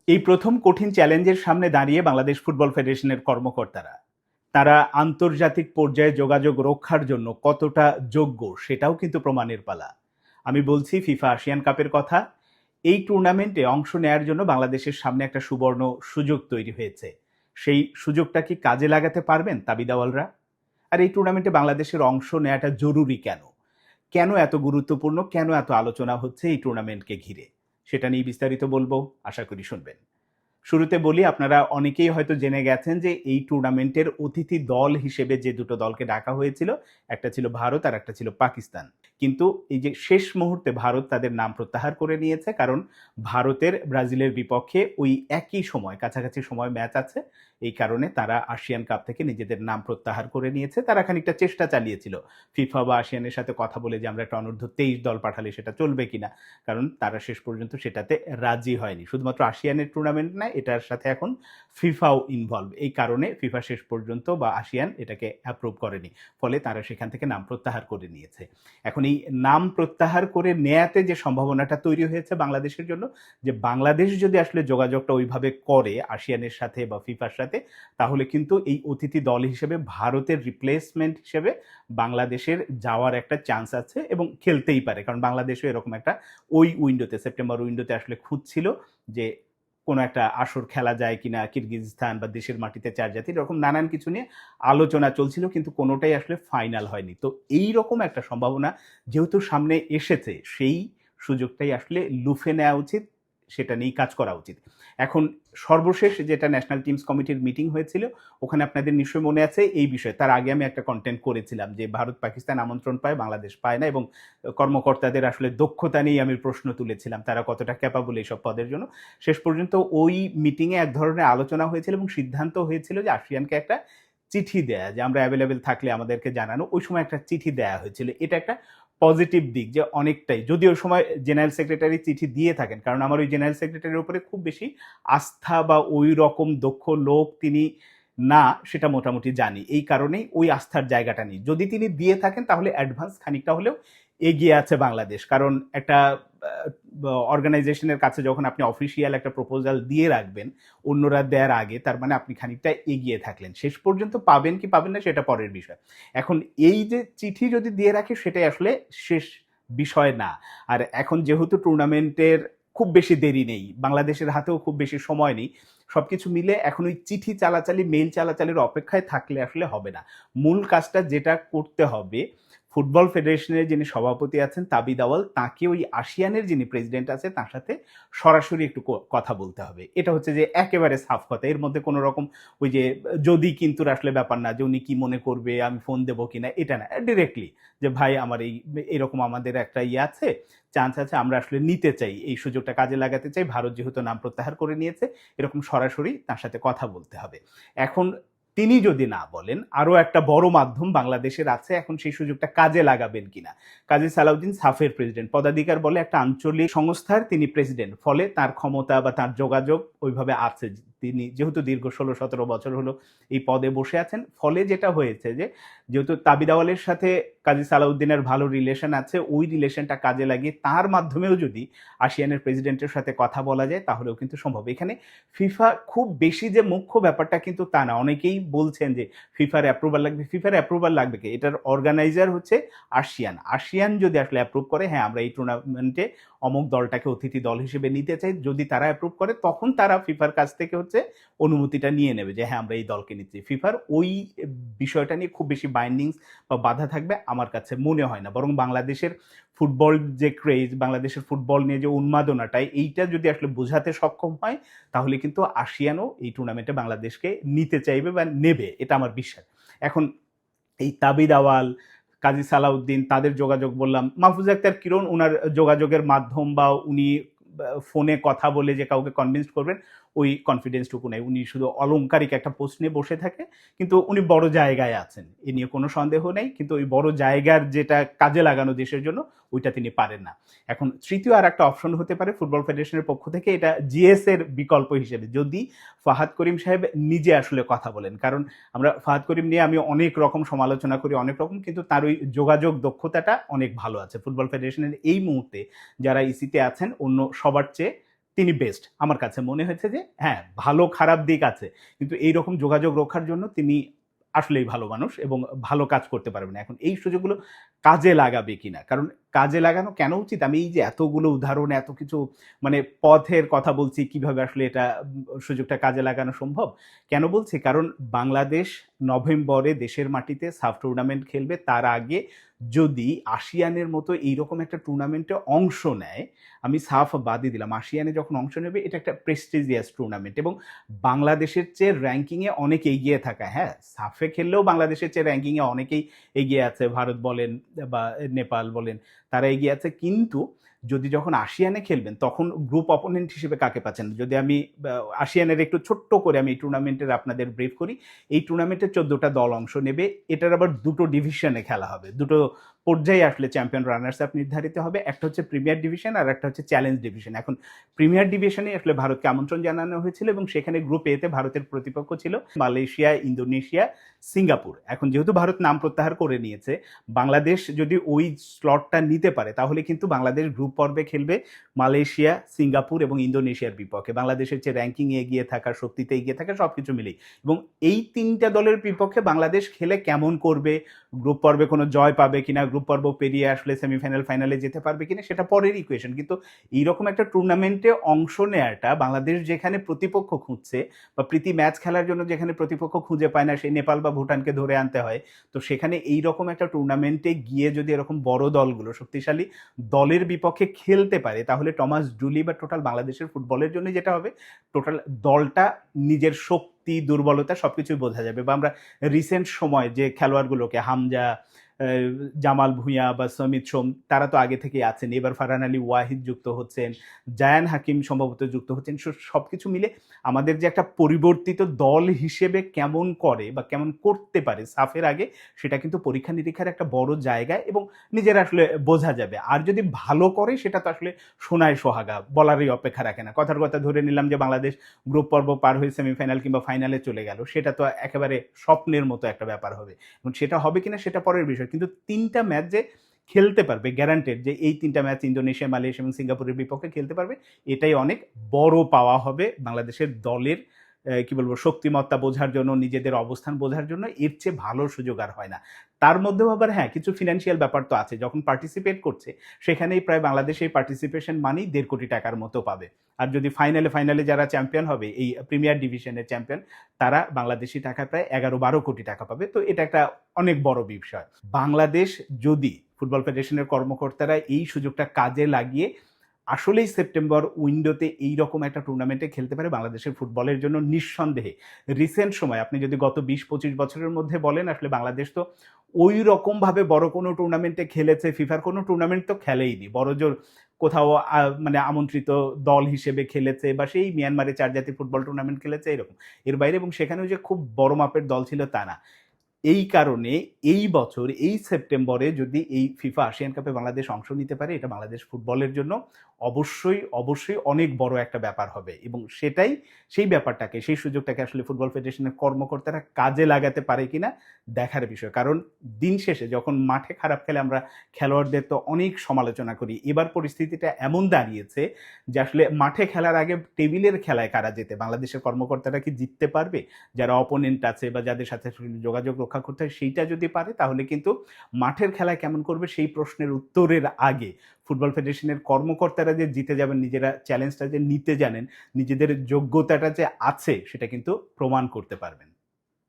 এই প্রথম কঠিন চ্যালেঞ্জের সামনে দাঁড়িয়ে বাংলাদেশ ফুটবল ফেডারেশনের কর্মকর্তারা তারা আন্তর্জাতিক পর্যায়ে যোগাযোগ রক্ষার জন্য কতটা যোগ্য সেটাও কিন্তু প্রমাণের পালা। আমি বলছি ফিফা এশিয়ান কাপের কথা। এই টুর্নামেন্টে অংশ নেয়ার জন্য বাংলাদেশের সামনে একটা সুবর্ণ সুযোগ তৈরি হয়েছে। সেই সুযোগটা কি কাজে লাগাতে পারবেন তাবিদাওয়ালরা? আর এই টুর্নামেন্টে বাংলাদেশের অংশ নেওয়াটা জরুরি কেন? কেন এত গুরুত্বপূর্ণ, কেন এত আলোচনা হচ্ছে এই টুর্নামেন্টকে ঘিরে? সেটা নিয়ে বিস্তারিত বলবো, আশা করি শুনবেন। শুরুতে বলি, আপনারা অনেকেই হয়তো জেনে গেছেন যে এই টুর্নামেন্টের অতিথি দল হিসেবে যে দুটো দলকে ডাকা হয়েছিল, একটা ছিল ভারত আর একটা ছিল পাকিস্তান। কিন্তু এই যে শেষ মুহূর্তে ভারত তাদের নাম প্রত্যাহার করে নিয়েছে, কারণ ভারতের ব্রাজিলের বিপক্ষে ওই একই সময় কাছাকাছি সময় ম্যাচ আছে। এই কারণে তারা আসিয়ান কাপ থেকে নিজেদের নাম প্রত্যাহার করে নিয়েছে। তারা খানিকটা চেষ্টা চালিয়েছিল ফিফা বা আসিয়ানের সাথে কথা বলে যে আমরা একটা অনূর্ধ্ব 23 দল পাঠালে সেটা চলবে কিনা, কারণ তারা শেষ পর্যন্ত সেটাতে রাজি হয়নি। শুধুমাত্র আসিয়ানের টুর্নামেন্ট না, এটার সাথে এখন ফিফাও ইনভলভ। এই কারণে ফিফা শেষ পর্যন্ত বা আসিয়ান এটাকে অ্যাপ্রুভ করেনি, ফলে তারা সেখান থেকে নাম প্রত্যাহার করে নিয়েছে। এখন এই নাম প্রত্যাহার করে নেয়াতে যে সম্ভাবনাটা তৈরি হয়েছে বাংলাদেশের জন্য, যে বাংলাদেশ যদি আসলে যোগাযোগটা ওইভাবে করে আসিয়ানের সাথে বা ফিফার সাথে, তাহলে কিন্তু এই অতিথি দল হিসেবে ভারতের রিপ্লেসমেন্ট হিসেবে বাংলাদেশের যাওয়ার একটা চান্স আছে এবং খেলতেই পারে, কারণ বাংলাদেশও এরকম একটা ওই উইন্ডোতে, সেপ্টেম্বর উইন্ডোতে আসলে খুঁজছিল যে কোনো একটা আসর খেলা যায় কিনা কিরগিজস্তান বা দেশের মাটিতে চার জাতি, এরকম নানান কিছু নিয়ে আলোচনা চলছিল, কিন্তু কোনোটাই আসলে ফাইনাল হয়নি। তো এই রকম একটা সম্ভাবনা যেহেতু সামনে এসেছে, সেই সুযোগটাই আসলে লুফে নেওয়া উচিত, সেটা নিয়েই কাজ করা উচিত। এখন সর্বশেষ যেটা ন্যাশনাল টিমস কমিটির মিটিং হয়েছিল, ওখানে আপনাদের নিশ্চয়ই মনে আছে এই বিষয়ে, তার আগে আমি একটা কন্টেন্ট করেছিলাম যে ভারত পাকিস্তান আমন্ত্রণ পায়, বাংলাদেশ পায় না, এবং কর্মকর্তাদের আসলে দক্ষতা নিয়ে আমি প্রশ্ন তুলেছিলাম, তারা কতটা ক্যাপাবল এইসব পদের জন্য। শেষ পর্যন্ত ওই মিটিংয়ে এক ধরনের আলোচনা হয়েছিল এবং সিদ্ধান্ত হয়েছিল যে আসিয়ানকে একটা চিঠি দেয়া, যে আমরা অ্যাভেলেবেল থাকলে আমাদেরকে জানানো, ওই সময় একটা চিঠি দেয়া হয়েছিল। এটা একটা পজিটিভ দিক, যে অনেকটাই, যদি ওই সময় জেনারেল সেক্রেটারি চিঠি দিয়ে থাকেন, কারণ আমার ওই জেনারেল সেক্রেটারির উপরে খুব বেশি আস্থা বা ওই রকম দক্ষ লোক তিনি না, সেটা মোটামুটি জানি। এই কারণেই ওই আস্থার জায়গাটা নেই। যদি তিনি দিয়ে থাকেন তাহলে অ্যাডভান্স খানিকটা হলেও এগিয়ে আছে বাংলাদেশ, কারণ একটা অর্গানাইজেশনের কাছে যখন আপনি অফিসিয়াল একটা প্রপোজাল দিয়ে রাখবেন অন্যরা দেওয়ার আগে, তার মানে আপনি খানিকটা এগিয়ে থাকলেন। শেষ পর্যন্ত পাবেন কি পাবেন না সেটা পরের বিষয়। এখন এই যে চিঠি যদি দিয়ে রাখে, সেটাই আসলে শেষ বিষয় না। আর এখন যেহেতু টুর্নামেন্টের খুব বেশি দেরি নেই, বাংলাদেশের হাতেও খুব বেশি সময় নেই, সবকিছু মিলে এখন ওই চিঠি চালাচালি, মেইল চালাচালির অপেক্ষায় থাকলে আসলে হবে না। মূল কাজটা যেটা করতে হবে, ফুটবল ফেডারেশনের যিনি সভাপতি আছেন তাবিদ আওয়াল, তাকে ওই আসিয়ানের যিনি প্রেসিডেন্ট আছে তার সাথে সরাসরি একটু কথা বলতে হবে। এটা হচ্ছে যে একেবারে সাফ কথা, এর মধ্যে কোনো রকম ওই যে যদি কিন্তু আসলে ব্যাপার না, যে উনি কি মনে করবে, আমি ফোন দেবো কিনা, এটা না। ডিরেক্টলি যে ভাই আমার এই এরকম আমাদের একটা ইয়ে আছে, চান্স আছে, আমরা আসলে নিতে চাই, এই সুযোগটা কাজে লাগাতে চাই, ভারত যেহেতু নাম প্রত্যাহার করে নিয়েছে, এরকম সরাসরি তার সাথে কথা বলতে হবে। এখন তিনি যদি না বলেন, আরো একটা বড় মাধ্যম বাংলাদেশের আছে, এখন সেই সুযোগটা কাজে লাগাবেন কিনা। কাজী সালাউদ্দিন সাফের প্রেসিডেন্ট, পদাধিকার বলে একটা আঞ্চলিক সংস্থার তিনি প্রেসিডেন্ট, ফলে তার ক্ষমতা বা তার যোগাযোগ ওইভাবে আছে। তিনি যেহেতু দীর্ঘ 16-17 বছর হলো এই পদে বসে আছেন, ফলে যেটা হয়েছে যে যেহেতু তাবিদ আওয়ালের সাথে কাজী সালাউদ্দিনের ভালো রিলেশন আছে, ওই রিলেশনটা কাজে লাগিয়ে তার মাধ্যমেও যদি আসিয়ানের প্রেসিডেন্টের সাথে কথা বলা যায়, তাহলেও কিন্তু সম্ভব। এখানে ফিফা খুব বেশি যে মুখ্য ব্যাপারটা কিন্তু তা না। অনেকেই বলছেন যে ফিফার অ্যাপ্রুভাল লাগবে, ফিফার অ্যাপ্রুভাল লাগবে কি, এটার অর্গানাইজার হচ্ছে আসিয়ান। আসিয়ান যদি আসলে অ্যাপ্রুভ করে, হ্যাঁ আমরা এই টুর্নামেন্টে অমুক দলটাকে অতিথি দল হিসেবে নিতে চাই, যদি তারা অ্যাপ্রুভ করে, তখন তারা ফিফার কাছ থেকে হচ্ছে অনুমতিটা নিয়ে নেবে যে হ্যাঁ আমরা এই দলকে নিচ্ছি। ফিফার ওই বিষয়টা নিয়ে খুব বেশি বাইন্ডিংস বা বাধা থাকবে আমার কাছে মনে হয় না, বরং বাংলাদেশের ফুটবল যে ক্রেজ, বাংলাদেশের ফুটবল নিয়ে যে উন্মাদনাটা, এইটা যদি আসলে বোঝাতে সক্ষম হয়, তাহলে কিন্তু আসিয়ানও এই টুর্নামেন্টে বাংলাদেশকে নিতে চাইবে বা নেবে, এটা আমার বিশ্বাস। এখন এই তাবিদ আওয়াল, কাজী সালাউদ্দিন, তাদের যোগাযোগ বললাম, মাহফুজ আক্তার কিরণ ওনার যোগাযোগের মাধ্যম বা উনি ফোনে কথা বলে যে কাউকে কনভিন্স করবেন, ওই কনফিডেন্সটুকু নেই। উনি শুধু অলংকারিক একটা পোস্ট নিয়ে বসে থাকে, কিন্তু উনি বড় জায়গায় আছেন, এ নিয়ে কোনো সন্দেহ নেই, কিন্তু ওই বড় জায়গার যেটা কাজে লাগানো দেশের জন্য, ওইটা তিনি পারেন না। এখন তৃতীয় আর একটা অপশন হতে পারে ফুটবল ফেডারেশনের পক্ষ থেকে, এটা জিএস এর বিকল্প হিসেবে, যদি ফাহাদ করিম সাহেব নিজে আসলে কথা বলেন। কারণ আমরা ফাহাদ করিম নিয়ে আমি অনেক রকম সমালোচনা করি, অনেক রকম, কিন্তু তার ওই যোগাযোগ দক্ষতাটা অনেক ভালো আছে। ফুটবল ফেডারেশনের এই মুহূর্তে যারা ইসিতে আছেন, অন্য সবার চেয়ে তিনি বেস্ট। আমার কাছে মনে হয়েছে যে হ্যাঁ, ভালো খারাপ দিক আছে। কিন্তু এইরকম যোগাযোগ রক্ষার জন্য তিনি আসলেই ভালো মানুষ এবং ভালো কাজ করতে পারবেন। এখন এই সুযোগগুলো কাজে লাগাবে কিনা? কারণ কাজে লাগানো কেন উচিত? আমি এই যে এতগুলো উদাহরণ, এত কিছু মানে পথের কথা বলছি, কিভাবে আসলে এটা সুযোগটা কাজে লাগানো সম্ভব? কেন বলছি? কারণ বাংলাদেশ নভেম্বরে দেশের মাটিতে সাফ টুর্নামেন্ট খেলবে। তার আগে যদি আসিয়ানের মতো এইরকম একটা টুর্নামেন্টে অংশ নেয়, আমি সাফ বাদই দিলাম। আসিয়ানে যখন অংশ নেবে এটা একটা প্রেস্টিজিয়াস টুর্নামেন্ট এবং বাংলাদেশের চেয়ে র‍্যাংকিংয়ে অনেক এগিয়ে থাকা, হ্যাঁ, সাফে খেললেও বাংলাদেশের চেয়ে র‍্যাংকিংয়ে অনেকেই এগিয়ে আছে। ভারত বলেন বা নেপাল বলেন, তারা এগিয়ে আছে। কিন্তু যদি যখন আসিয়ানে খেলবেন তখন গ্রুপ অপোনেন্ট হিসেবে কাকে পাচ্ছেন? যদি আমি আসিয়ানের একটু ছোট্ট করে আমি এই টুর্নামেন্টের আপনাদের ব্রিফ করি। এই টুর্নামেন্টে ১৪ টা দল অংশ নেবে। এটার আবার ২ টো ডিভিশনে খেলা হবে। ২ টো পর্যায়ে আসলে চ্যাম্পিয়ন রানার্স আপ নির্ধারিত হবে। একটা হচ্ছে প্রিমিয়ার ডিভিশন আর একটা হচ্ছে চ্যালেঞ্জ ডিভিশন। এখন প্রিমিয়ার ডিভিশনে আসলে ভারতকে আমন্ত্রণ জানানো হয়েছিল এবং সেখানে গ্রুপ এ তে ভারতের প্রতিপক্ষ ছিল মালয়েশিয়া, ইন্দোনেশিয়া, সিঙ্গাপুর। এখন যেহেতু ভারত নাম প্রত্যাহার করে নিয়েছে, বাংলাদেশ যদি ওই স্লটটা নিতে পারে তাহলে কিন্তু বাংলাদেশ গ্রুপ পর্বে খেলবে মালয়েশিয়া, সিঙ্গাপুর এবং ইন্দোনেশিয়ার বিপক্ষে। বাংলাদেশের চেয়ে র‍্যাংকিং এ এগিয়ে থাকা, শক্তিতে এগিয়ে থাকা সবকিছু মিলেই। এবং এই ৩ টা দলের বিপক্ষে বাংলাদেশ খেলে কেমন করবে, গ্রুপ পর্বে কোনো জয় পাবে কিনা, গ্রুপ পর্ব পেরিয়ে আসলে সেমিফাইনাল, ফাইনালে যেতে পারবে কিনা সেটা পরের ইকুয়েশন। কিন্তু এইরকম একটা টুর্নামেন্টে অংশ নেয়াটা বাংলাদেশ যেখানে প্রতিপক্ষ খুঁজছে বা প্রীতি ম্যাচ খেলার জন্য যেখানে প্রতিপক্ষ খুঁজে পায় না, সেই নেপাল বা ভুটানকে ধরে আনতে হয়। তো সেখানে এইরকম একটা টুর্নামেন্টে গিয়ে যদি এরকম বড় দলগুলো, শক্তিশালী দলের বিপক্ষে খেলতে পারে তাহলে টমাস ডুলি বা টোটাল বাংলাদেশের ফুটবলের জন্য যেটা হবে, টোটাল দলটা নিজের শক্তি, দুর্বলতা সবকিছুই বোঝা যাবে। বা আমরা রিসেন্ট সময় যে খেলোয়াড়গুলোকে হামজা, জামাল ভুঁইয়া বা সমিত সোম, তারা তো আগে থেকেই আছেন। এবার ফারহান আলী ওয়াহিদ যুক্ত হচ্ছেন, জায়ান হাকিম সম্ভবত যুক্ত হচ্ছেন। সবকিছু মিলে আমাদের যে একটা পরিবর্তিত দল হিসেবে কেমন করে বা কেমন করতে পারে সাফের আগে, সেটা কিন্তু পরীক্ষা নিরীক্ষার একটা বড় জায়গা এবং নিজের আসলে বোঝা যাবে। আর যদি ভালো করে সেটা তো আসলে সোনায় সোহাগা, বলারই অপেক্ষা রাখে না। কথার কথা ধরে নিলাম যে বাংলাদেশ গ্রুপ পর্ব পার হয়ে সেমিফাইনাল কিংবা ফাইনালে চলে গেল, সেটা তো একেবারে স্বপ্নের মতো একটা ব্যাপার হবে এবং সেটা হবে কিনা সেটা পরের বিষয়। কিন্তু ৩ টা ম্যাচ যে খেলতে পারবে, গ্যারান্টেড যে এই ৩ টা ম্যাচ ইন্দোনেশিয়া, মালয়েশিয়া এবং সিঙ্গাপুরের বিপক্ষে খেলতে পারবে, এটাই অনেক বড় পাওয়া হবে বাংলাদেশের দলের। কি বলবো, শক্তিমত্তা বোঝার জন্য, নিজেদের অবস্থান বোঝার জন্য এর চেয়ে ভালো সুযোগ আর হয় না। তার মধ্যেও আবার হ্যাঁ, কিছু ফিনান্সিয়াল ব্যাপার তো আছে। যখন পার্টিসিপেট করছে সেখানেই প্রায় বাংলাদেশ এই পার্টিসিপেশন মানেই ১.৫ কোটি টাকার মতো পাবে। আর যদি ফাইনালে যারা চ্যাম্পিয়ন হবে, এই প্রিমিয়ার ডিভিশনের চ্যাম্পিয়ন, তারা বাংলাদেশী টাকায় প্রায় ১১-১২ কোটি টাকা পাবে। তো এটা একটা অনেক বড় বিষয়। বাংলাদেশ যদি, ফুটবল ফেডারেশনের কর্মকর্তারা এই সুযোগটা কাজে লাগিয়ে আসলেই সেপ্টেম্বর উইন্ডোতে এইরকম একটা টুর্নামেন্টে খেলতে পারে, বাংলাদেশের ফুটবলের জন্য নিঃসন্দেহে রিসেন্ট সময় আপনি যদি গত ২০-২৫ বছরের মধ্যে বলেন, আসলে বাংলাদেশ তো ওই রকমভাবে বড় কোনো টুর্নামেন্টে খেলেছে, ফিফার কোনো টুর্নামেন্ট তো খেলেইনি। বড়জোর কোথাও মানে আমন্ত্রিত দল হিসেবে খেলেছে বা সেই মিয়ানমারে ৪ জাতীয় ফুটবল টুর্নামেন্ট খেলেছে এরকম। এর বাইরে এবং সেখানেও যে খুব বড় মাপের দল ছিল তা না। এই কারণে এই বছর এই সেপ্টেম্বরে যদি এই ফিফা আসিয়ান কাপে বাংলাদেশ অংশ নিতে পারে, এটা বাংলাদেশ ফুটবলের জন্য অবশ্যই অনেক বড় একটা ব্যাপার হবে এবং সেটাই, সেই ব্যাপারটাকে, সেই সুযোগটাকে আসলে ফুটবল ফেডারেশনের কর্মকর্তারা কাজে লাগাতে পারে কিনা দেখার বিষয়। কারণ দিন শেষে যখন মাঠে খারাপ খেলে আমরা খেলোয়াড়দের তো অনেক সমালোচনা করি। এবার পরিস্থিতিটা এমন দাঁড়িয়েছে যে আসলে মাঠে খেলার আগে টেবিলের খেলায় কারা জেতে, বাংলাদেশের কর্মকর্তারা কি জিততে পারবে? যারা অপোনেন্ট আছে বা যাদের সাথে যোগাযোগ রক্ষা করতে হয়, সেইটা যদি পারে তাহলে কিন্তু মাঠের খেলায় কেমন করবে সেই প্রশ্নের উত্তরের আগে ফুটবল ফেডারেশনের কর্মকর্তারা যে জিতে যাবেন, নিজেরা চ্যালেঞ্জটা যে নিতে জানেন, নিজেদের যোগ্যতাটা যে আছে সেটা কিন্তু প্রমাণ করতে পারবেন।